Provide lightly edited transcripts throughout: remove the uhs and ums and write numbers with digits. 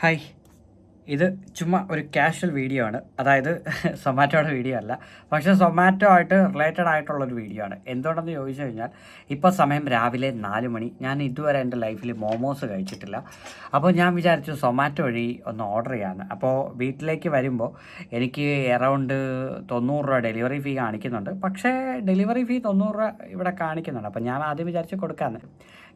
Hi, ഇത് ചുമ്മാ ഒരു കാഷ്വൽ വീഡിയോ ആണ്. അതായത് സൊമാറ്റോയുടെ വീഡിയോ അല്ല, പക്ഷേ സൊമാറ്റോ ആയിട്ട് റിലേറ്റഡ് ആയിട്ടുള്ളൊരു വീഡിയോ ആണ്. എന്തുകൊണ്ടെന്ന് ചോദിച്ചു കഴിഞ്ഞാൽ, ഇപ്പോൾ സമയം രാവിലെ 4 മണി. ഞാൻ ഇതുവരെ എൻ്റെ ലൈഫിൽ മോമോസ് കഴിച്ചിട്ടില്ല. അപ്പോൾ ഞാൻ വിചാരിച്ചു സൊമാറ്റോ വഴി ഒന്ന് ഓർഡർ ചെയ്യാമെന്ന്. അപ്പോൾ വീട്ടിലേക്ക് വരുമ്പോൾ എനിക്ക് എറൗണ്ട് 90 രൂപ ഡെലിവറി ഫീ കാണിക്കുന്നുണ്ട്. പക്ഷേ ഡെലിവറി ഫീ 90 രൂപ ഇവിടെ കാണിക്കുന്നുണ്ട്. അപ്പോൾ ഞാൻ ആദ്യം വിചാരിച്ച് കൊടുക്കാമെന്ന്.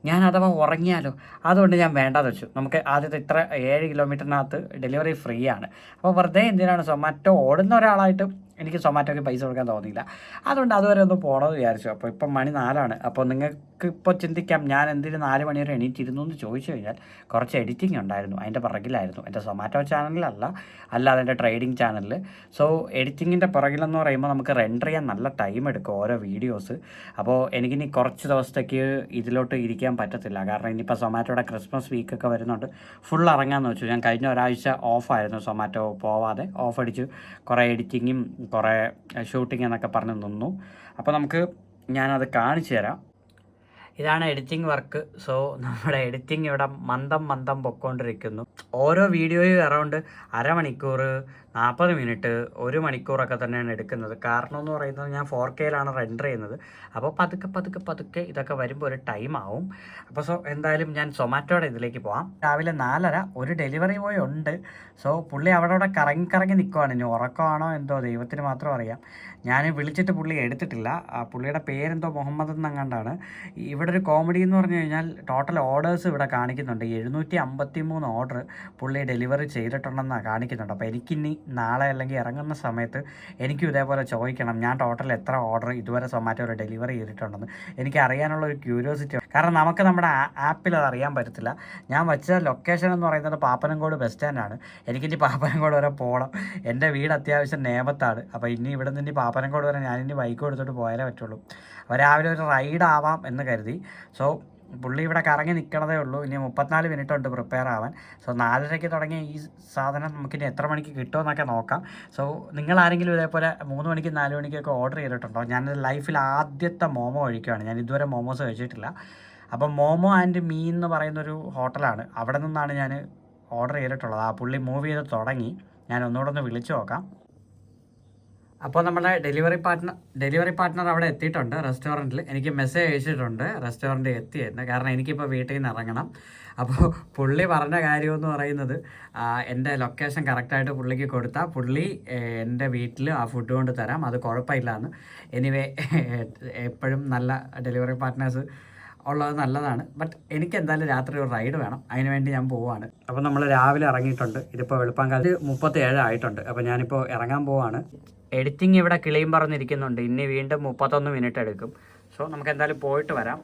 ഞാൻ അഥവാ ഉറങ്ങിയാലോ, അതുകൊണ്ട് ഞാൻ വേണ്ടാന്ന് വെച്ചു. നമുക്ക് ആദ്യത്തെ ഇത്ര 7 കിലോമീറ്ററിനകത്ത് ഡെലിവറി ഫ്രീ ആണ്. അപ്പോൾ വെറുതെ എന്തിനാണ് സൊമാറ്റോ ഓടുന്ന ഒരാളായിട്ട് എനിക്ക് സൊമാറ്റോയ്ക്ക് പൈസ കൊടുക്കാൻ തോന്നിയില്ല. അതുകൊണ്ട് അതുവരെ ഒന്ന് പോകണമെന്ന് വിചാരിച്ചു. അപ്പോൾ ഇപ്പം മണി 4 അപ്പോൾ നിങ്ങൾക്ക് ഇപ്പോൾ ചിന്തിക്കാം ഞാൻ എന്തിന് 4 മണി വരെ എണീറ്റിരുന്നു എന്ന് ചോദിച്ചു കഴിഞ്ഞാൽ, കുറച്ച് എഡിറ്റിംഗ് ഉണ്ടായിരുന്നു, അതിൻ്റെ പുറകിലായിരുന്നു. എൻ്റെ സൊമാറ്റോ ചാനലിലല്ല, അല്ലാതെ എൻ്റെ ട്രേഡിംഗ് ചാനലിൽ. സോ എഡിറ്റിങ്ങിൻ്റെ പുറകിലെന്ന് പറയുമ്പോൾ നമുക്ക് റെൻഡർ ചെയ്യാൻ നല്ല ടൈം എടുക്കും ഓരോ വീഡിയോസ്. അപ്പോൾ എനിക്കിനി കുറച്ച് ദിവസത്തേക്ക് ഇതിലോട്ട് ഇരിക്കാൻ പറ്റത്തില്ല. കാരണം ഇനിയിപ്പോൾ സൊമാറ്റോയുടെ ക്രിസ്മസ് വീക്കൊക്കെ വരുന്നുണ്ട്. ഫുൾ ഇറങ്ങാമെന്ന് വെച്ചു. ഞാൻ കഴിഞ്ഞ ഒരാഴ്ച ഓഫായിരുന്നു, സൊമാറ്റോ പോവാതെ ഓഫ് അടിച്ച് കുറേ എഡിറ്റിങ്ങും കുറേ ഷൂട്ടിംഗ് എന്നൊക്കെ പറഞ്ഞ് നിന്നു. അപ്പോൾ ഞാനത് കാണിച്ചു തരാം. ഇതാണ് എഡിറ്റിംഗ് വർക്ക്. സോ നമ്മുടെ എഡിറ്റിംഗ് ഇവിടെ മന്ദം പൊയ്ക്കൊണ്ടിരിക്കുന്നു. ഓരോ വീഡിയോയും അറൗണ്ട് അരമണിക്കൂർ, 40 മിനിറ്റ്, 1 മണിക്കൂറൊക്കെ തന്നെയാണ് എടുക്കുന്നത്. കാരണം എന്ന് പറയുന്നത് ഞാൻ 4Kയിലാണ് റെൻഡർ ചെയ്യുന്നത്. അപ്പോൾ പതുക്കെ ഇതൊക്കെ വരുമ്പോൾ ഒരു ടൈം ആവും. അപ്പോൾ എന്തായാലും ഞാൻ സൊമാറ്റോയുടെ ഇതിലേക്ക് പോകാം. രാവിലെ 4:30 ഒരു ഡെലിവറി ബോയ് ഉണ്ട്. സോ പുള്ളി അവിടെ കറങ്ങി നിൽക്കുവാണ്. ഇനി ഉറക്കമാണോ എന്തോ ദൈവത്തിന് മാത്രം അറിയാം. ഞാൻ വിളിച്ചിട്ട് പുള്ളി എടുത്തിട്ടില്ല. പുള്ളിയുടെ പേരെന്തോ മുഹമ്മദ് എന്നങ്ങാണ്ടാണ്. ഇവിടെ ഒരു കോമഡി എന്ന് പറഞ്ഞു കഴിഞ്ഞാൽ, ടോട്ടൽ ഓർഡേഴ്സ് ഇവിടെ കാണിക്കുന്നുണ്ട്. 753 ഓർഡർ പുള്ളി ഡെലിവറി ചെയ്തിട്ടുണ്ടെന്നാണ് കാണിക്കുന്നുണ്ട്. അപ്പോൾ എനിക്കിനി നാളെ അല്ലെങ്കിൽ ഇറങ്ങുന്ന സമയത്ത് എനിക്കും ഇതേപോലെ ചോദിക്കണം, ഞാൻ ടോട്ടൽ എത്ര ഓർഡർ ഇതുവരെ സൊമാറ്റോയിൽ ഡെലിവറി ചെയ്തിട്ടുണ്ടെന്ന്. എനിക്ക് അറിയാനുള്ള ഒരു ക്യൂരിയോസിറ്റി. കാരണം നമുക്ക് നമ്മുടെ ആപ്പിൽ അത് അറിയാൻ പറ്റത്തില്ല. ഞാൻ വെച്ച ലൊക്കേഷൻ എന്ന് പറയുന്നത് പാപ്പനംകോട് ബസ് സ്റ്റാൻഡാണ്. എനിക്കിനി പാപ്പനംകോട് വരെ പോകണം. എൻ്റെ വീട് അത്യാവശ്യം നേമത്താണ്. അപ്പോൾ ഇനി ഇവിടെ നിന്ന് പാപ്പനംകോട് വരെ ഞാനിനി ബൈക്ക് എടുത്തിട്ട് പോയാലേ പറ്റുള്ളൂ. അപ്പോൾ രാവിലെ ഒരു റൈഡ് ആവാം എന്ന് കരുതി. സോ പുള്ളി ഇവിടെ കറങ്ങി നിൽക്കണതേ ഉള്ളൂ. ഇനി 34 മിനിറ്റ് ഉണ്ട് പ്രിപ്പയർ ആവാൻ. സോ 4:30 തുടങ്ങിയ ഈ സാധനം നമുക്കിനി എത്ര മണിക്ക് കിട്ടുമെന്നൊക്കെ നോക്കാം. സോ നിങ്ങളാരെങ്കിലും ഇതേപോലെ 3 മണിക്ക് 4 മണിക്കൊക്കെ ഓർഡർ ചെയ്തിട്ടുണ്ടോ? ഞാൻ ലൈഫിൽ ആദ്യത്തെ മോമോ കഴിക്കുകയാണ്. ഞാൻ ഇതുവരെ മോമോസ് കഴിച്ചിട്ടില്ല. അപ്പം മോമോ ആൻഡ് മീ എന്ന് പറയുന്നൊരു ഹോട്ടലാണ്. അവിടെ നിന്നാണ് ഞാൻ ഓർഡർ ചെയ്തിട്ടുള്ളത്. ആ പുള്ളി മൂവ് ചെയ്ത് തുടങ്ങി. ഞാൻ ഒന്നുകൂടെ ഒന്ന് വിളിച്ചു നോക്കാം. അപ്പോൾ നമ്മുടെ ഡെലിവറി പാർട്ട്ണർ അവിടെ എത്തിയിട്ടുണ്ട് റെസ്റ്റോറൻറ്റിൽ. എനിക്ക് മെസ്സേജ് അയച്ചിട്ടുണ്ട് റെസ്റ്റോറൻറ്റ് എത്തിയെന്ന്. കാരണം എനിക്കിപ്പോൾ വീട്ടിൽ നിന്ന് ഇറങ്ങണം. അപ്പോൾ പുള്ളി പറഞ്ഞ കാര്യമെന്ന് പറയുന്നത്, എൻ്റെ ലൊക്കേഷൻ കറക്റ്റായിട്ട് പുള്ളിക്ക് കൊടുത്താൽ പുള്ളി എൻ്റെ വീട്ടിൽ ആ ഫുഡ് കൊണ്ട് തരാം, അത് കുഴപ്പമില്ലാന്ന്. എനിവേ എപ്പോഴും നല്ല ഡെലിവറി പാർട്ട്നേഴ്സ് ഉള്ളത് നല്ലതാണ്. ബട്ട് എനിക്ക് എന്തായാലും രാത്രി ഒരു റൈഡ് വേണം. അതിന് വേണ്ടി ഞാൻ പോവുകയാണ്. അപ്പോൾ നമ്മൾ രാവിലെ ഇറങ്ങിയിട്ടുണ്ട്. ഇതിപ്പോൾ വെളുപ്പാങ്കാലത്ത് 37 ആയിട്ടുണ്ട്. അപ്പോൾ ഞാനിപ്പോൾ ഇറങ്ങാൻ പോവുകയാണ്. എഡിറ്റിംഗ് ഇവിടെ കിളിയും പറഞ്ഞിരിക്കുന്നുണ്ട്. ഇനി വീണ്ടും 31 മിനിറ്റ് എടുക്കും. സോ നമുക്ക് എന്തായാലും പോയിട്ട് വരാം.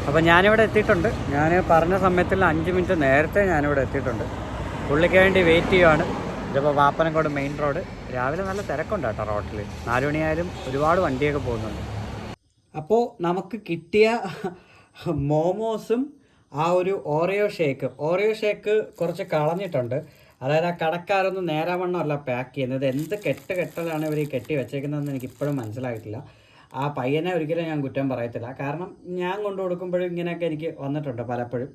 അപ്പോൾ ഞാനിവിടെ എത്തിയിട്ടുണ്ട്. ഞാൻ പറഞ്ഞ സമയത്തിൽ 5 മിനിറ്റ് നേരത്തെ ഞാനിവിടെ എത്തിയിട്ടുണ്ട്. പുള്ളിക്ക് വേണ്ടി വെയിറ്റ് ചെയ്യുവാണ്. ഇതിപ്പോൾ പാപ്പനംകോട് മെയിൻ റോഡ്. രാവിലെ നല്ല തിരക്കുണ്ട് കേട്ടോ റോഡിൽ. 4 മണിയായാലും ഒരുപാട് വണ്ടിയൊക്കെ പോകുന്നുണ്ട്. അപ്പോൾ നമുക്ക് കിട്ടിയ മോമോസും ആ ഒരു ഓറിയോ ഷേക്ക് കുറച്ച് കളഞ്ഞിട്ടുണ്ട്. അതായത് ആ കടക്കാരൊന്നും നേരാവണ്ണമല്ല പാക്ക് ചെയ്യുന്നത്. എന്ത് കെട്ടലാണ് ഇവർ കെട്ടി വെച്ചേക്കുന്നതെന്ന് എനിക്കിപ്പോഴും മനസ്സിലായിട്ടില്ല. ആ പയ്യനെ ഒരിക്കലും ഞാൻ കുറ്റം പറയത്തില്ല. കാരണം ഞാൻ കൊണ്ടു കൊടുക്കുമ്പോഴും ഇങ്ങനെയൊക്കെ എനിക്ക് വന്നിട്ടുണ്ട് പലപ്പോഴും.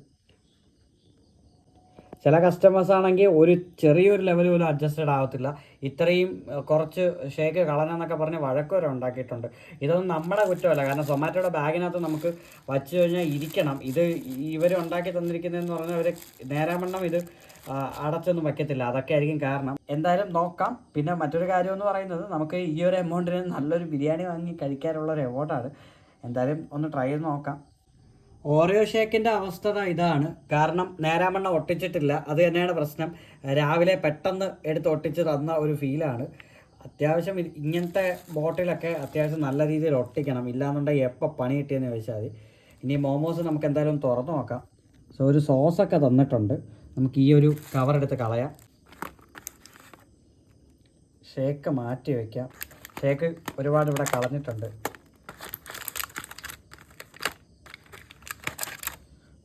ചില കസ്റ്റമേഴ്സ് ആണെങ്കിൽ ഒരു ചെറിയൊരു ലെവൽ പോലും അഡ്ജസ്റ്റഡ് ആവത്തില്ല. ഇത്രയും കുറച്ച് ഷേക്ക് കളഞ്ഞെന്നൊക്കെ പറഞ്ഞ് വഴക്ക് വരെ ഉണ്ടാക്കിയിട്ടുണ്ട്. ഇതൊന്നും നമ്മുടെ കുറ്റമല്ല. കാരണം സൊമാറ്റോയുടെ ബാഗിനകത്ത് നമുക്ക് വച്ചു കഴിഞ്ഞാൽ ഇരിക്കണം. ഇത് ഇവർ ഉണ്ടാക്കി തന്നിരിക്കുന്നതെന്ന് പറഞ്ഞാൽ അവർ നേരാവണ്ണം ഇത് അടച്ചൊന്നും വയ്ക്കത്തില്ല. അതൊക്കെ ആയിരിക്കും കാരണം. എന്തായാലും നോക്കാം. പിന്നെ മറ്റൊരു കാര്യം എന്ന് പറയുന്നത്, നമുക്ക് ഈ ഒരു എമൗണ്ടിന് നല്ലൊരു ബിരിയാണി വാങ്ങി കഴിക്കാനുള്ളൊരു എമൗണ്ടാണ്. എന്തായാലും ഒന്ന് ട്രൈ ചെയ്ത് നോക്കാം. ഓറിയോ ഷേക്കിൻ്റെ അവസ്ഥ ഇതാണ്. കാരണം നേരാമണ്ണം ഒട്ടിച്ചിട്ടില്ല. അത് തന്നെയാണ് പ്രശ്നം. രാവിലെ പെട്ടെന്ന് എടുത്ത് ഒട്ടിച്ച് തന്ന ഒരു ഫീലാണ്. അത്യാവശ്യം ഇങ്ങനത്തെ ബോട്ടിലൊക്കെ അത്യാവശ്യം നല്ല രീതിയിൽ ഒട്ടിക്കണം. ഇല്ലാന്നുണ്ടെങ്കിൽ എപ്പോൾ പണി കിട്ടിയെന്ന് ചോദിച്ചാൽ മതി. ഇനി മോമോസ് നമുക്ക് എന്തായാലും തുറന്നു നോക്കാം. സോ ഒരു സോസൊക്കെ തന്നിട്ടുണ്ട്. നമുക്ക് ഈ ഒരു കവർ എടുത്ത് കളയാം. ഷേക്ക് മാറ്റി വയ്ക്കാം. ഷേക്ക് ഒരുപാട് ഇവിടെ കളഞ്ഞിട്ടുണ്ട്.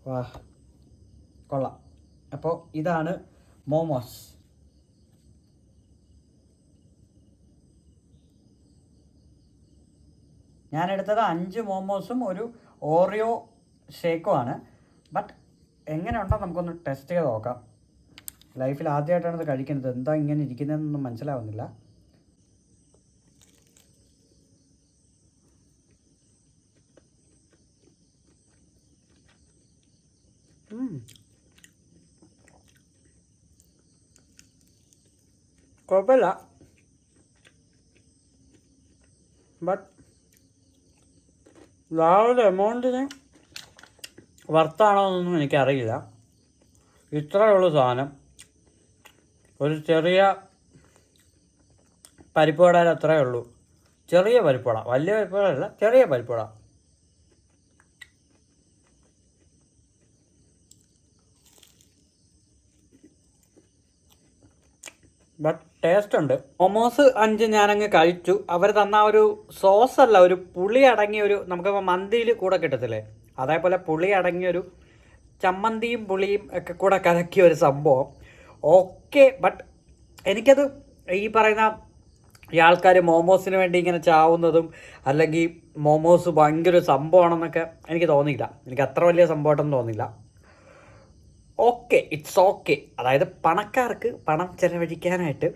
വാ, കൊള്ളാം. അപ്പോൾ ഇതാണ് മോമോസ്. ഞാനെടുത്തത് 5 മോമോസും ഒരു ഓറിയോ ഷേക്കുമാണ്. ബട്ട് എങ്ങനെയുണ്ടോ നമുക്കൊന്ന് ടെസ്റ്റ് ചെയ്ത് നോക്കാം. ലൈഫിൽ ആദ്യമായിട്ടാണ് ഇത് കഴിക്കുന്നത്. എന്താ ഇങ്ങനെ ഇരിക്കുന്നതെന്നൊന്നും മനസ്സിലാവുന്നില്ല. കുഴപ്പമില്ല. ബട്ട് രാവിലെ എമൗണ്ടിന് വർത്താണോ എന്നൊന്നും എനിക്കറിയില്ല. ഇത്രയുള്ള സാധനം ഒരു ചെറിയ പരിപ്പുവടയിൽ അത്രയേ ഉള്ളൂ. ചെറിയ പരിപ്പുവട, വലിയ പരിപ്പുവട, ചെറിയ പരിപ്പുവട. ബട്ട് ടേസ്റ്റ് ഉണ്ട്. മൊമോസ് 5 ഞാനങ്ങ് കഴിച്ചു. അവർ തന്ന ഒരു സോസ് അല്ല, ഒരു പുളി അടങ്ങിയ ഒരു, നമുക്കിപ്പോൾ മന്തിയിൽ കൂടെ കിട്ടത്തില്ലേ, അതേപോലെ പുളി അടങ്ങിയൊരു ചമ്മന്തിയും പുളിയും ഒക്കെ കൂടെ കലക്കിയ ഒരു സംഭവം. ഓക്കെ, ബട്ട് എനിക്കത് ഈ പറയുന്ന ഈ ആൾക്കാർ മോമോസിന് വേണ്ടി ഇങ്ങനെ ചാവുന്നതും അല്ലെങ്കിൽ മോമോസ് ഭയങ്കര സംഭവമാണെന്നൊക്കെ എനിക്ക് തോന്നിയില്ല. എനിക്ക് അത്ര വലിയ സംഭവമായിട്ടൊന്നും തോന്നിയില്ല. Okay, it's okay. അതായത് പണക്കാർക്ക് പണം ചെലവഴിക്കാനായിട്ട്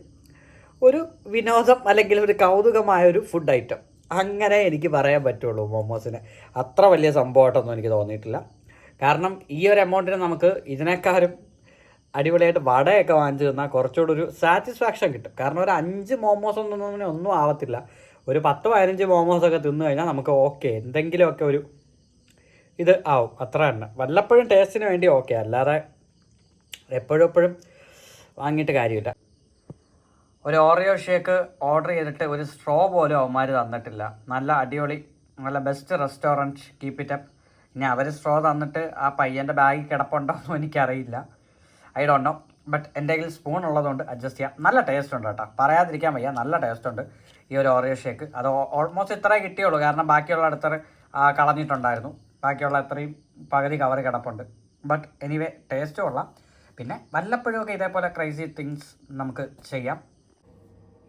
ഒരു വിനോദം അല്ലെങ്കിൽ ഒരു കൗതുകമായൊരു ഫുഡ് ഐറ്റം, അങ്ങനെ എനിക്ക് പറയാൻ പറ്റുള്ളൂ. മോമോസിന് അത്ര വലിയ സംഭവമായിട്ടൊന്നും എനിക്ക് തോന്നിയിട്ടില്ല. കാരണം ഈ ഒരു എമൗണ്ടിന് നമുക്ക് ഇതിനേക്കാളും അടിപൊളിയായിട്ട് വടയൊക്കെ വാങ്ങിച്ചു തന്നാൽ കുറച്ചുകൂടി ഒരു സാറ്റിസ്ഫാക്ഷൻ കിട്ടും. കാരണം ഒരു 5 മോമോസ് ഒന്നും ആവത്തില്ല. ഒരു 10-15 മോമോസൊക്കെ തിന്നു കഴിഞ്ഞാൽ നമുക്ക് ഓക്കെ എന്തെങ്കിലുമൊക്കെ ഒരു ഇത് ആവും. അത്ര തന്നെ. വല്ലപ്പോഴും ടേസ്റ്റിന് വേണ്ടി ഓക്കെ, അല്ലാതെ എപ്പോഴും വാങ്ങിയിട്ട് കാര്യമില്ല. ഒരു ഓറിയോ ഷേക്ക് ഓർഡർ ചെയ്തിട്ട് ഒരു സ്ട്രോ പോലും അവന്മാർ തന്നിട്ടില്ല. നല്ല അടിപൊളി, നല്ല best restaurant, keep it up. ഇനി അവർ സ്ട്രോ തന്നിട്ട് ആ പയ്യൻ്റെ ബാഗിൽ കിടപ്പുണ്ടോയെന്നും എനിക്കറിയില്ല. I don't know. ബട്ട് എൻ്റെ കയ്യിൽ സ്പൂൺ ഉള്ളതുകൊണ്ട് അഡ്ജസ്റ്റ് ചെയ്യാം. നല്ല ടേസ്റ്റ് ഉണ്ട് കേട്ടോ, പറയാതിരിക്കാൻ വയ്യ. നല്ല ടേസ്റ്റ് ഉണ്ട് ഈ ഒരു ഓറിയോ ഷേക്ക്. അത് ഓൾമോസ്റ്റ് ഇത്രേ കിട്ടിയുള്ളൂ. കാരണം ബാക്കിയുള്ള അടുത്ത് കളഞ്ഞിട്ടുണ്ടായിരുന്നു. ബാക്കിയുള്ള അത്രയും പകുതി കവർ കിടപ്പുണ്ട്. ബട്ട് എനിവേ ടേസ്റ്റ് കൊള്ളാം. പിന്നെ വല്ലപ്പോഴുമൊക്കെ ഇതേപോലെ ക്രൈസി തിങ്സ് നമുക്ക് ചെയ്യാം.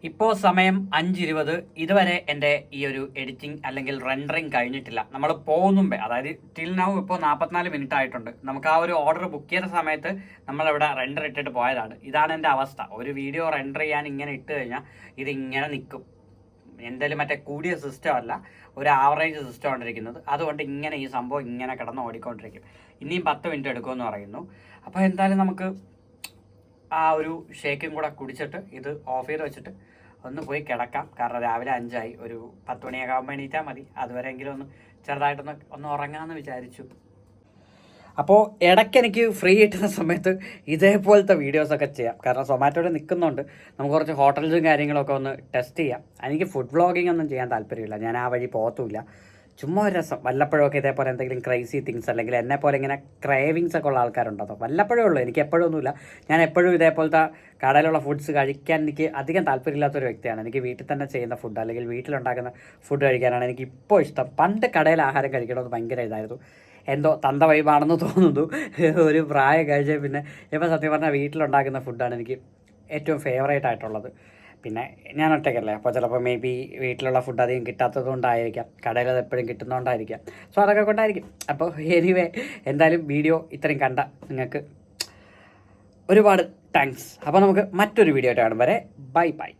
ഇപ്പോൾ സമയം 5:20. ഇതുവരെ എൻ്റെ ഈ ഒരു എഡിറ്റിംഗ് അല്ലെങ്കിൽ റെൻഡറിങ് കഴിഞ്ഞിട്ടില്ല. നമ്മൾ പോകുന്നുമ്പേ, അതായത് ടിൽ നൗ ഇപ്പോൾ 44 മിനിറ്റ് ആയിട്ടുണ്ട്. നമുക്ക് ആ ഒരു ഓർഡർ ബുക്ക് ചെയ്ത സമയത്ത് നമ്മളിവിടെ റെൻഡർ ഇട്ടിട്ട് പോയതാണ്. ഇതാണ് എൻ്റെ അവസ്ഥ. ഒരു വീഡിയോ റെൻഡർ ചെയ്യാൻ ഇങ്ങനെ ഇട്ട് കഴിഞ്ഞാൽ ഇതിങ്ങനെ നിൽക്കും. എന്തായാലും മറ്റേ കൂടിയ സിസ്റ്റം അല്ല, ഒരു ആവറേജ് സിസ്റ്റം കൊണ്ടിരിക്കുന്നത്. അതുകൊണ്ട് ഇങ്ങനെ ഈ സംഭവം ഇങ്ങനെ കിടന്ന് ഓടിക്കൊണ്ടിരിക്കും. ഇനിയും 10 മിനിറ്റ് എടുക്കുമെന്ന് പറയുന്നു. അപ്പോൾ എന്തായാലും നമുക്ക് ആ ഒരു ഷേക്കും കൂടെ കുടിച്ചിട്ട് ഇത് ഓഫ് ചെയ്ത് വെച്ചിട്ട് ഒന്ന് പോയി കിടക്കാം. കാരണം രാവിലെ 5 ആയി. ഒരു 10 മണിയൊക്കെ ആകുമ്പോൾ എണീറ്റാൽ മതി. അതുവരെയെങ്കിലും ഒന്ന് ഉറങ്ങാമെന്ന് വിചാരിച്ചു. അപ്പോൾ ഇടയ്ക്ക് എനിക്ക് ഫ്രീ കിട്ടുന്ന സമയത്ത് ഇതേപോലത്തെ വീഡിയോസൊക്കെ ചെയ്യാം. കാരണം സൊമാറ്റോയിൽ നിൽക്കുന്നുണ്ട്, നമുക്ക് കുറച്ച് ഹോട്ടൽസും കാര്യങ്ങളൊക്കെ ഒന്ന് ടെസ്റ്റ് ചെയ്യാം. എനിക്ക് ഫുഡ് വ്ളോഗിങ് ഒന്നും ചെയ്യാൻ താല്പര്യമില്ല. ഞാൻ ആ വഴി പോകത്തുമില്ല. ചുമ്മാ ഒരു രസം. വല്ലപ്പോഴൊക്കെ ഇതേപോലെ എന്തെങ്കിലും ക്രൈസി തിങ്സ് അല്ലെങ്കിൽ എന്നെപ്പോലെ ഇങ്ങനെ ക്രേവിങ്സ് ഒക്കെ ഉള്ള ആൾക്കാരുണ്ടോ, വല്ലപ്പോഴേ ഉള്ളൂ. എനിക്ക് എപ്പോഴൊന്നുമില്ല. ഞാൻ എപ്പോഴും ഇതേപോലത്തെ കടയിലുള്ള ഫുഡ്സ് കഴിക്കാൻ എനിക്ക് അധികം താല്പര്യമില്ലാത്തൊരു വ്യക്തിയാണ്. എനിക്ക് വീട്ടിൽ തന്നെ ചെയ്യുന്ന ഫുഡ് അല്ലെങ്കിൽ വീട്ടിലുണ്ടാക്കുന്ന ഫുഡ് കഴിക്കാനാണ് എനിക്ക് ഇപ്പോൾ ഇഷ്ടം. പണ്ട് കടയിൽ ആഹാരം കഴിക്കണമെന്ന് ഭയങ്കര ഇതായിരുന്നു. എന്തോ തന്ത വൈബാണെന്ന് തോന്നുന്നു. ഒരു പ്രായം കഴിച്ച പിന്നെ ഇപ്പോൾ സത്യം പറഞ്ഞാൽ വീട്ടിലുണ്ടാക്കുന്ന ഫുഡാണ് എനിക്ക് ഏറ്റവും ഫേവറേറ്റ് ആയിട്ടുള്ളത്. പിന്നെ ഞാൻ ഒറ്റയ്ക്കല്ലേ, അപ്പോൾ ചിലപ്പോൾ മേ ബി വീട്ടിലുള്ള ഫുഡ് അധികം കിട്ടാത്തത് കൊണ്ടായിരിക്കാം, കടയിൽ അത് എപ്പോഴും കിട്ടുന്നതുകൊണ്ടായിരിക്കാം. സോ അതൊക്കെ കൊണ്ടായിരിക്കും. അപ്പോൾ എനിവേ എന്തായാലും വീഡിയോ ഇത്രയും കണ്ട നിങ്ങൾക്ക് ഒരുപാട് താങ്ക്സ്. അപ്പോൾ നമുക്ക് മറ്റൊരു വീഡിയോ ആയിട്ട് കാണും വരെ ബൈ ബൈ.